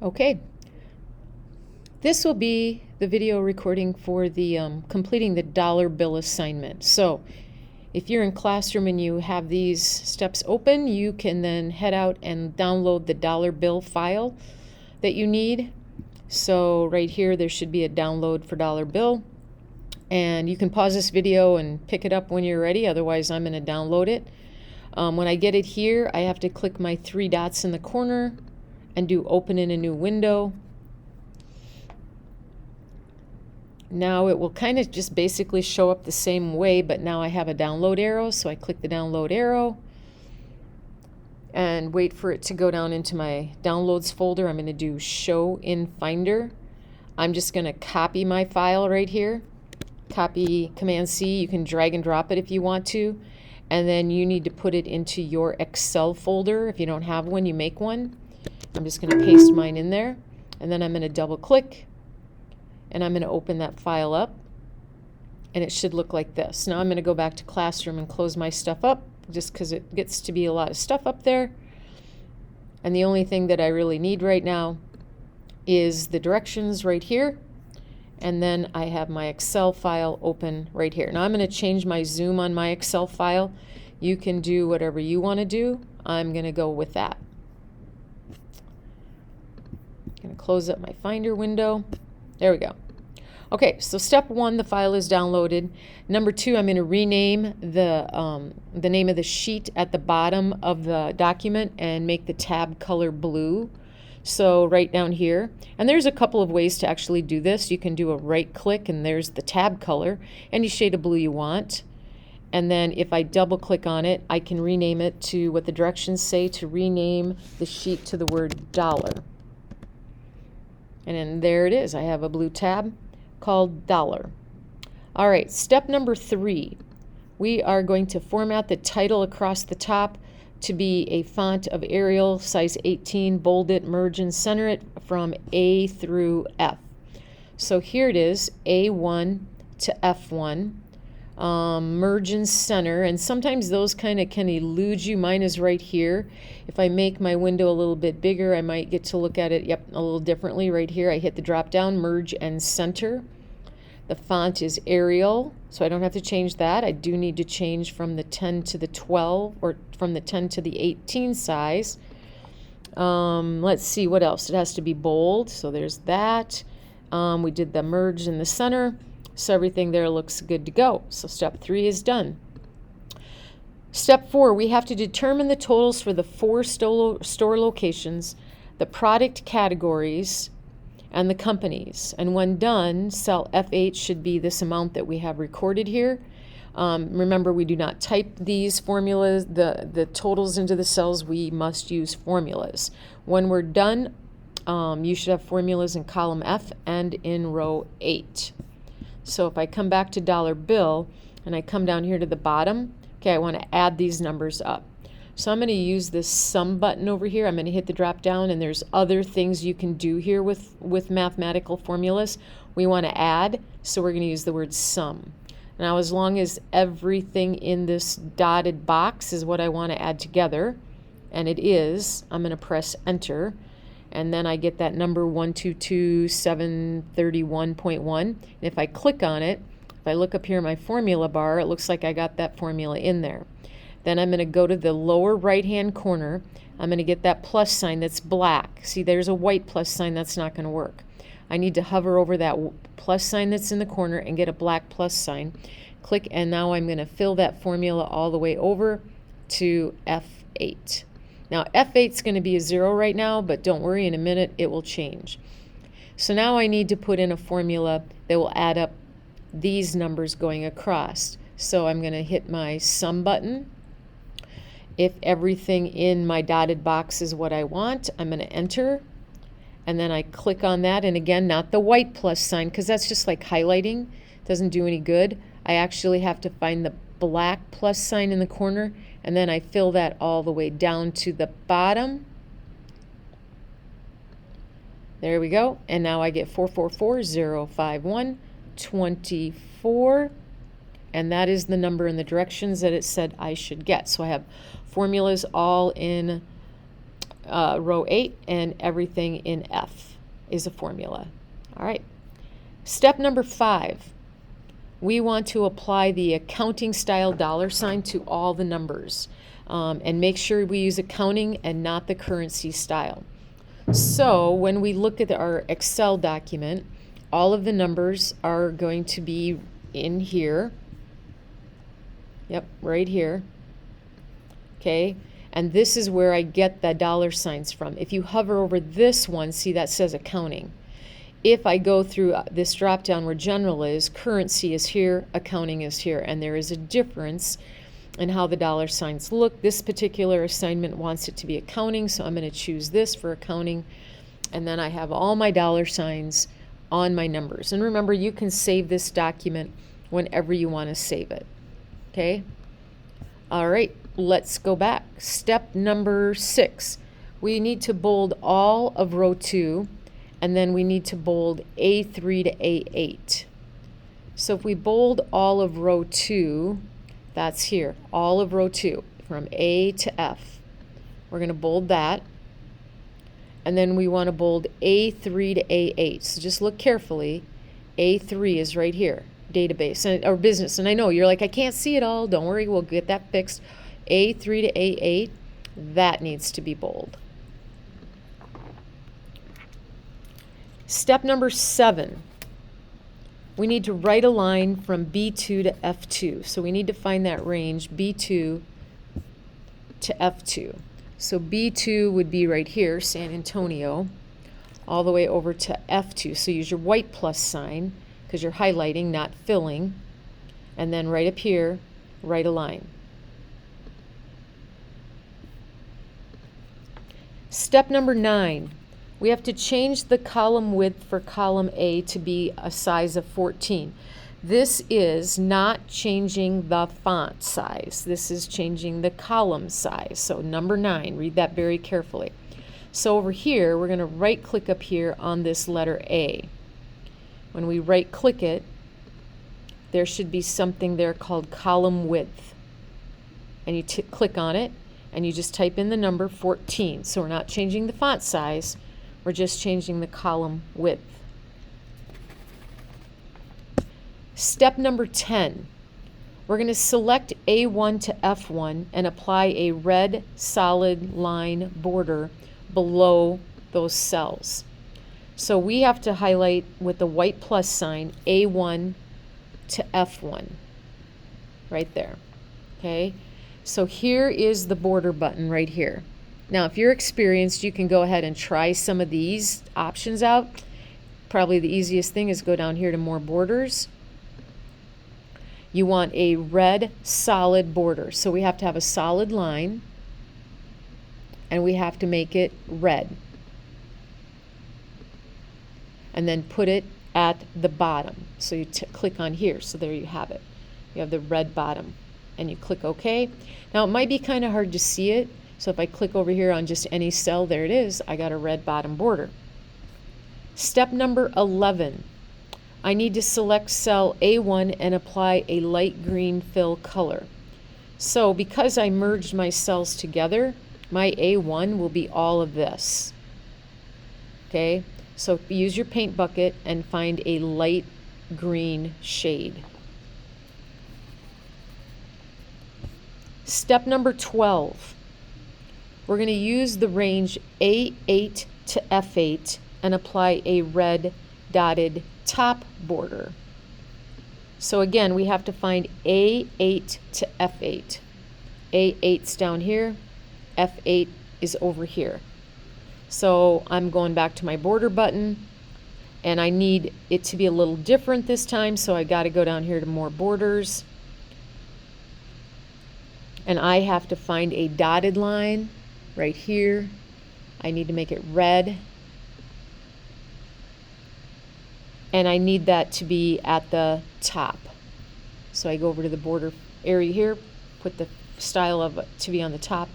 Okay, this will be the video recording for the completing the dollar bill assignment. So if you're in Classroom and you have these steps open, you can then head out and download the dollar bill file that you need. So right here, there should be a download for dollar bill. And you can pause this video and pick it up when you're ready. Otherwise, I'm going to download it. When I get it here, I have to click my three dots in the corner and do open in a new window. Now it will kind of just basically show up the same way, but now I have a download arrow, so I click the download arrow and wait for it to go down into my downloads folder. I'm going to do show in Finder. I'm just going to copy my file right here. Copy, Command C. You can drag and drop it if you want to. And then you need to put it into your Excel folder. If you don't have one, you make one. I'm just going to paste mine in there. And then I'm going to double click. And I'm going to open that file up. And it should look like this. Now I'm going to go back to Classroom and close my stuff up, just because it gets to be a lot of stuff up there. And the only thing that I really need right now is the directions right here. And then I have my Excel file open right here. Now I'm going to change my zoom on my Excel file. You can do whatever you want to do. I'm going to go with that. I'm going to close up my Finder window. There we go. Okay, so step one, the file is downloaded. Number two, I'm going to rename the name of the sheet at the bottom of the document and make the tab color blue. So right down here, and there's a couple of ways to actually do this. You can do a right click and there's the tab color, any shade of blue you want. And then if I double click on it, I can rename it to what the directions say, to rename the sheet to the word dollar. And then there it is. I have a blue tab called dollar. All right, step number three. We are going to format the title across the top to be a font of Arial, size 18, bold it, merge and center it from A through F. So here it is, A1 to F1. Merge and center, and sometimes those kind of can elude you. Mine is right here. If I make my window a little bit bigger, I might get to look at it, a little differently. Right here, I hit the drop down, merge and center. The font is Arial, so I don't have to change that. I do need to change from the 10 to the 12, or from the 10 to the 18 size. Let's see, what else? It has to be bold, so there's that. We did the merge in the center. So everything there looks good to go. So step three is done. Step four, we have to determine the totals for the 4 store locations, the product categories, and the companies. And when done, cell F8 should be this amount that we have recorded here. Remember, we do not type these formulas, the totals into the cells. We must use formulas. When we're done, you should have formulas in column F and in row 8. So if I come back to dollar bill and I come down here to the bottom, okay, I want to add these numbers up. So I'm going to use this sum button over here. I'm going to hit the drop down, and there's other things you can do here with mathematical formulas. We want to add, so we're going to use the word sum. Now, as long as everything in this dotted box is what I want to add together, and it is, I'm going to press enter. And then I get that number 122,731.1. And if I click on it, if I look up here in my formula bar, it looks like I got that formula in there. Then I'm going to go to the lower right-hand corner. I'm going to get that plus sign that's black. See, there's a white plus sign. That's not going to work. I need to hover over that plus sign that's in the corner and get a black plus sign. Click, and now I'm going to fill that formula all the way over to F8. Now, F8 is going to be a 0 right now, but don't worry, in a minute it will change. So now I need to put in a formula that will add up these numbers going across. So I'm going to hit my sum button. If everything in my dotted box is what I want, I'm going to enter. And then I click on that, and again, not the white plus sign, because that's just like highlighting. It doesn't do any good. I actually have to find the black plus sign in the corner, and then I fill that all the way down to the bottom. There we go. And now I get 444,051,24. And that is the number in the directions that it said I should get. So I have formulas all in row 8, and everything in F is a formula. All right. Step number 5. We want to apply the accounting style $ to all the numbers, and make sure we use accounting and not the currency style. So when we look at our Excel document, all of the numbers are going to be in here. Yep, right here. Okay, and this is where I get the $ from. If you hover over this one, see that says accounting. If I go through this drop down where general is, currency is here, accounting is here, and there is a difference in how the $ look. This particular assignment wants it to be accounting, so I'm going to choose this for accounting, and then I have all my $ on my numbers. And remember, you can save this document whenever you want to save it. Okay? All right, let's go back. Step number 6. We need to bold all of row 2, and then we need to bold A3 to A8. So if we bold all of row 2, that's here, all of row 2, from A to F. We're going to bold that. And then we want to bold A3 to A8. So just look carefully. A3 is right here, database or business. And I know you're like, I can't see it all. Don't worry, we'll get that fixed. A3 to A8, that needs to be bold. Step number 7. We need to write a line from B2 to F2. So we need to find that range, B2 to F2. So B2 would be right here, San Antonio, all the way over to F2. So use your white plus sign because you're highlighting, not filling. And then right up here, write a line. Step number 9. We have to change the column width for column A to be a size of 14. This is not changing the font size. This is changing the column size. So number 9, read that very carefully. So over here, we're going to right click up here on this letter A. When we right click it, there should be something there called column width. And you click on it, and you just type in the number 14. So we're not changing the font size. We're just changing the column width. Step number 10. We're going to select A1 to F1 and apply a red solid line border below those cells. So we have to highlight with the white plus sign A1 to F1 right there. Okay? So here is the border button right here. Now, if you're experienced, you can go ahead and try some of these options out. Probably the easiest thing is go down here to more borders. You want a red solid border. So we have to have a solid line, and we have to make it red. And then put it at the bottom. So you click on here. So there you have it. You have the red bottom. And you click OK. Now, it might be kind of hard to see it. So if I click over here on just any cell, there it is. I got a red bottom border. Step number 11. I need to select cell A1 and apply a light green fill color. So because I merged my cells together, my A1 will be all of this. Okay, so use your paint bucket and find a light green shade. Step number 12. We're going to use the range A8 to F8 and apply a red dotted top border. So again, we have to find A8 to F8. A8's down here, F8 is over here. So I'm going back to my border button, and I need it to be a little different this time, so I got to go down here to more borders. And I have to find a dotted line right here. I need to make it red. And I need that to be at the top. So I go over to the border area here, put the style of it to be on the top,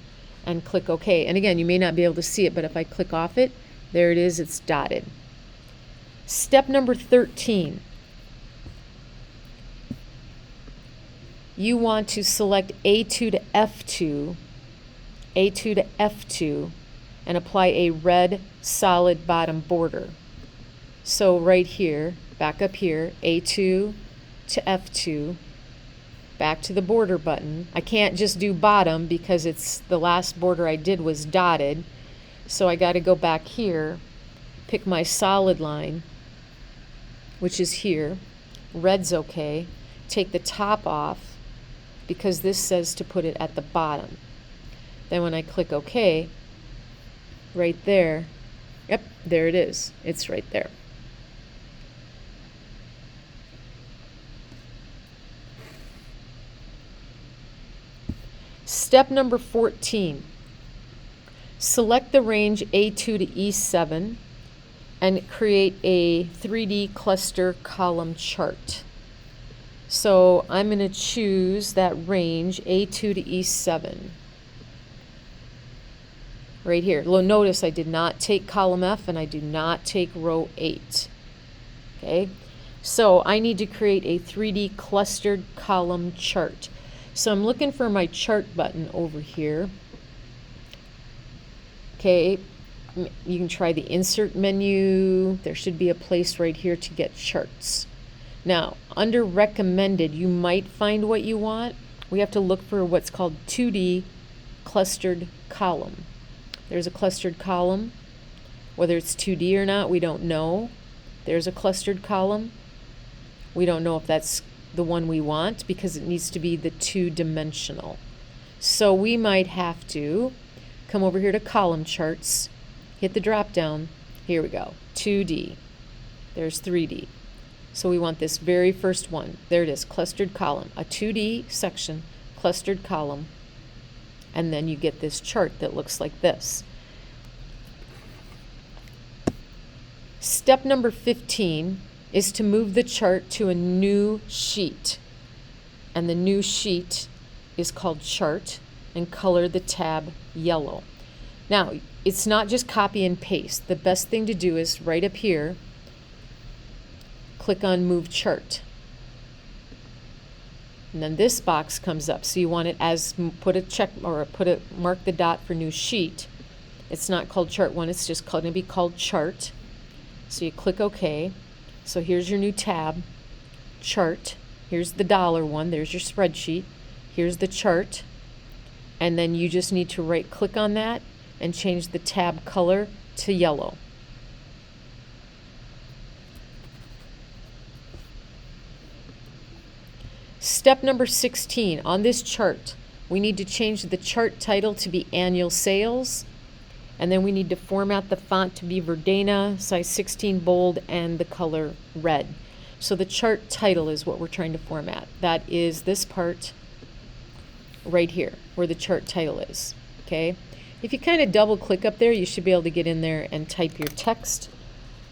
and click OK. And again, you may not be able to see it, but if I click off it, there it is, it's dotted. Step number 13. You want to select A2 to F2, A2 to F2, and apply a red solid bottom border. So right here, back up here, A2 to F2, back to the border button. I can't just do bottom because it's the last border I did was dotted. So I got to go back here, pick my solid line, which is here. Red's okay. Take the top off because this says to put it at the bottom. Then when I click OK, right there, yep, there it is. It's right there. Step number 14. Select the range A2 to E7 and create a 3D cluster column chart. So I'm going to choose that range A2 to E7. Right here. Notice I did not take column F and I do not take row 8. Okay, so I need to create a 3D clustered column chart. So I'm looking for my chart button over here. Okay, you can try the insert menu. There should be a place right here to get charts. Now, under recommended, you might find what you want. We have to look for what's called 2D clustered column. There's a clustered column. Whether it's 2D or not, we don't know. There's a clustered column. We don't know if that's the one we want because it needs to be the 2-dimensional. So we might have to come over here to column charts, hit the drop down. Here we go, 2D. There's 3D. So we want this very first one. There it is, clustered column, a 2D section, clustered column, and then you get this chart that looks like this. Step number 15 is to move the chart to a new sheet. And the new sheet is called chart, and color the tab yellow. Now, it's not just copy and paste. The best thing to do is right up here, click on move chart. And then this box comes up. So you want it as, put a check or mark the dot for new sheet. It's not called chart 1, it's just going to be called chart. So you click OK. So here's your new tab, chart. Here's the dollar one, there's your spreadsheet. Here's the chart. And then you just need to right click on that and change the tab color to yellow. Step number 16, on this chart, we need to change the chart title to be annual sales. And then we need to format the font to be Verdana, size 16 bold, and the color red. So the chart title is what we're trying to format. That is this part right here, where the chart title is, okay? If you kind of double click up there, you should be able to get in there and type your text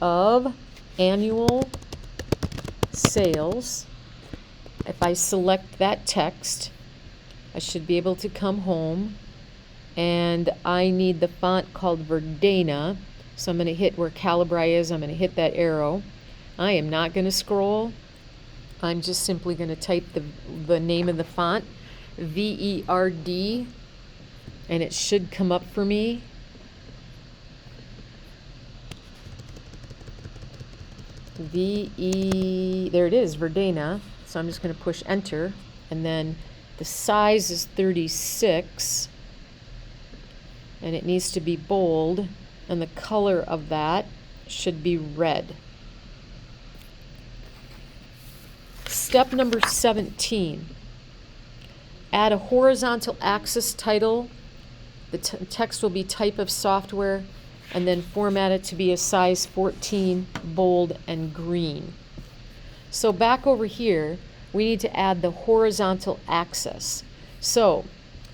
of annual sales. If I select that text, I should be able to come home. And I need the font called Verdana. So I'm going to hit where Calibri is. I'm going to hit that arrow. I am not going to scroll. I'm just simply going to type the name of the font, VERD, and it should come up for me. There it is, Verdana. So I'm just going to push enter, and then the size is 36. And it needs to be bold, and the color of that should be red. Step number 17, add a horizontal axis title. The text will be type of software, and then format it to be a size 14, bold, and green. So back over here, we need to add the horizontal axis. So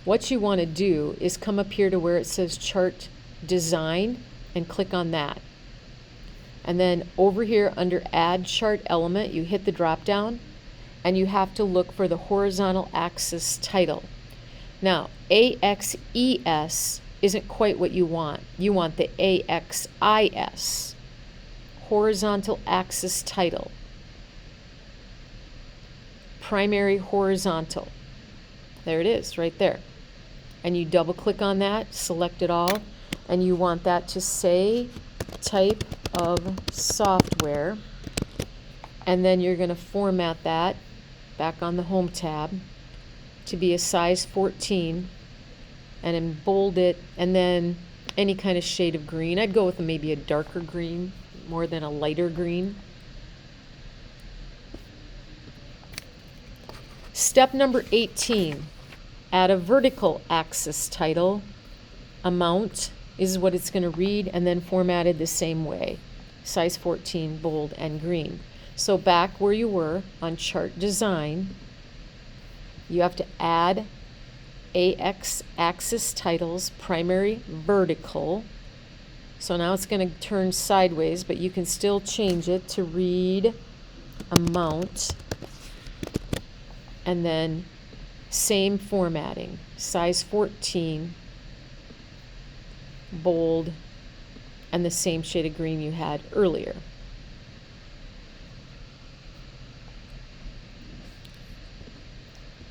what you want to do is come up here to where it says chart design and click on that. And then over here under add chart element, you hit the drop down and you have to look for the horizontal axis title. Now, AXES isn't quite what you want. You want the AXIS, horizontal axis title. Primary horizontal. There it is, right there. And you double click on that, select it all. and you want that to say type of software, and then you're going to format that back on the Home tab to be a size 14, and then bold it, and then any kind of shade of green. I'd go with maybe a darker green more than a lighter green. Step number 18, add a vertical axis title. Amount is what it's going to read, and then formatted the same way, size 14, bold, and green. So back where you were on chart design, you have to add AX axis titles, primary vertical. So now it's going to turn sideways, but you can still change it to read amount, and then same formatting, size 14, bold, and the same shade of green you had earlier.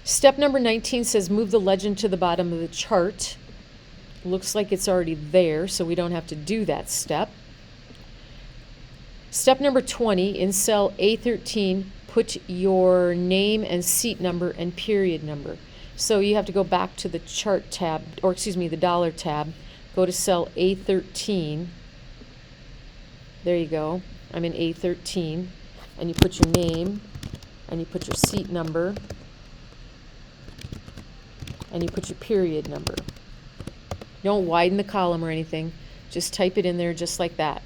Step number 19 says move the legend to the bottom of the chart. Looks like it's already there, so we don't have to do that step. Step number 20, in cell A13, put your name and seat number and period number. So you have to go back to the chart tab, or excuse me, the dollar tab. Go to cell A13. There you go. I'm in A13. And you put your name, and you put your seat number, and you put your period number. Don't widen the column or anything. Just type it in there just like that.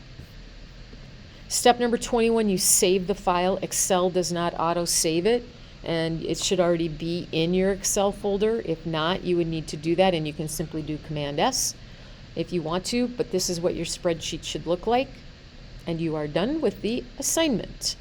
Step number 21, you save the file. Excel does not auto-save it, and it should already be in your Excel folder. If not, you would need to do that, and you can simply do Command-S if you want to, but this is what your spreadsheet should look like, and you are done with the assignment.